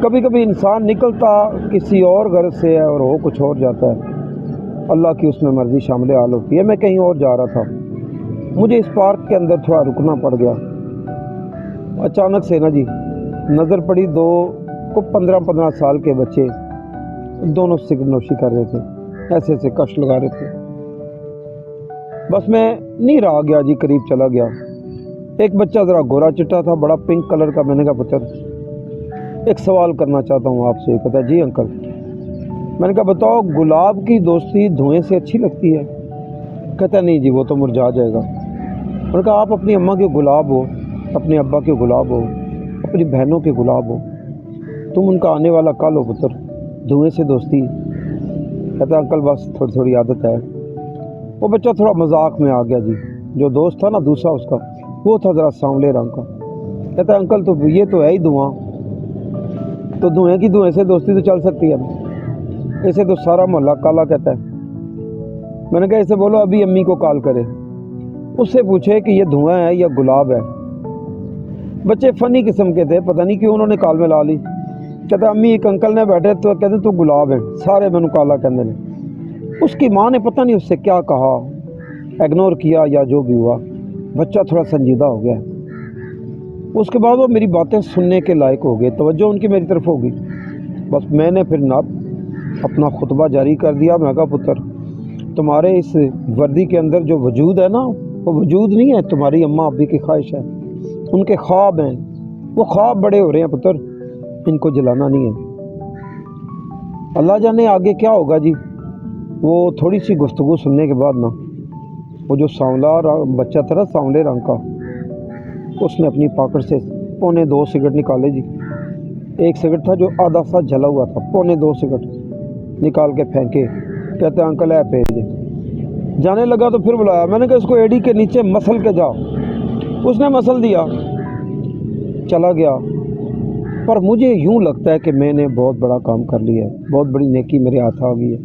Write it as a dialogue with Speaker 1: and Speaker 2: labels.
Speaker 1: کبھی کبھی انسان نکلتا کسی اور غرض سے ہے اور ہو کچھ اور جاتا ہے، اللہ کی اس میں مرضی شامل حال ہوتی ہے۔ میں کہیں اور جا رہا تھا، مجھے اس پارک کے اندر تھوڑا رکنا پڑ گیا۔ اچانک سے نا جی نظر پڑی دو کو 15 سال کے بچے، دونوں سگریٹ نوشی کر رہے تھے، ایسے ایسے کش لگا رہے تھے۔ بس میں نہیں رہا گیا جی، قریب چلا گیا۔ ایک بچہ ذرا گورا چٹا تھا، بڑا پنک کلر کا۔ میں نے کہا پتر ایک سوال کرنا چاہتا ہوں آپ سے۔ کہتا جی انکل۔ میں نے کہا بتاؤ گلاب کی دوستی دھوئیں سے اچھی لگتی ہے؟ کہتا نہیں جی وہ تو مرجھا جائے گا۔ میں نے کہا آپ اپنی اماں کے گلاب ہو، اپنے ابا کے گلاب ہو، اپنی بہنوں کے گلاب ہو، تم ان کا آنے والا کل ہو پتر، دھوئیں سے دوستی؟ کہتا انکل بس تھوڑی تھوڑی عادت ہے۔ وہ بچہ تھوڑا مذاق میں آ گیا جی۔ جو دوست تھا نا دوسرا اس کا، وہ تھا ذرا سانولے رنگ کا۔ کہتا انکل تو یہ تو ہے ہی دھواں، تو دھوئیں کی دھوئیں سے دوستی تو چل سکتی ہے، اسے تو سارا محلہ کالا کہتا ہے۔ میں نے کہا اسے بولو ابھی امی کو کال کرے، اس سے پوچھے کہ یہ دھواں ہے یا گلاب ہے۔ بچے فنی قسم کے تھے، پتہ نہیں کیوں انہوں نے کال میں لا لی۔ کہتا امی ایک انکل نے بیٹھے تو کہتے تو گلاب ہیں، سارے مینو کالا کہنے نے۔ اس کی ماں نے پتہ نہیں اس سے کیا کہا، اگنور کیا یا جو بھی ہوا، بچہ تھوڑا سنجیدہ ہو گیا۔ اس کے بعد وہ میری باتیں سننے کے لائق ہو گئے، توجہ ان کی میری طرف ہوگی۔ بس میں نے پھر اپنا خطبہ جاری کر دیا۔ میں کہا پتر تمہارے اس وردی کے اندر جو وجود ہے نا، وہ وجود نہیں ہے، تمہاری اماں ابی کی خواہش ہے، ان کے خواب ہیں، وہ خواب بڑے ہو رہے ہیں پتر، ان کو جلانا نہیں ہے۔ اللہ جانے آگے کیا ہوگا جی۔ وہ تھوڑی سی گفتگو سننے کے بعد نا وہ جو سانولا بچہ تھا نا سانولے رنگ کا، اس نے اپنی پاکٹ سے 2.25 سگریٹ نکالے جی۔ ایک سگریٹ تھا جو آدھا سا جلا ہوا تھا، 2.25 سگریٹ نکال کے پھینکے۔ کہتے ہیں انکل ہے پیج جانے لگا تو پھر بلایا۔ میں نے کہا اس کو ایڈی کے نیچے مسل کے جا۔ اس نے مسل دیا، چلا گیا۔ پر مجھے یوں لگتا ہے کہ میں نے بہت بڑا کام کر لیا ہے، بہت بڑی نیکی میرے ہاتھ آ گئی ہے۔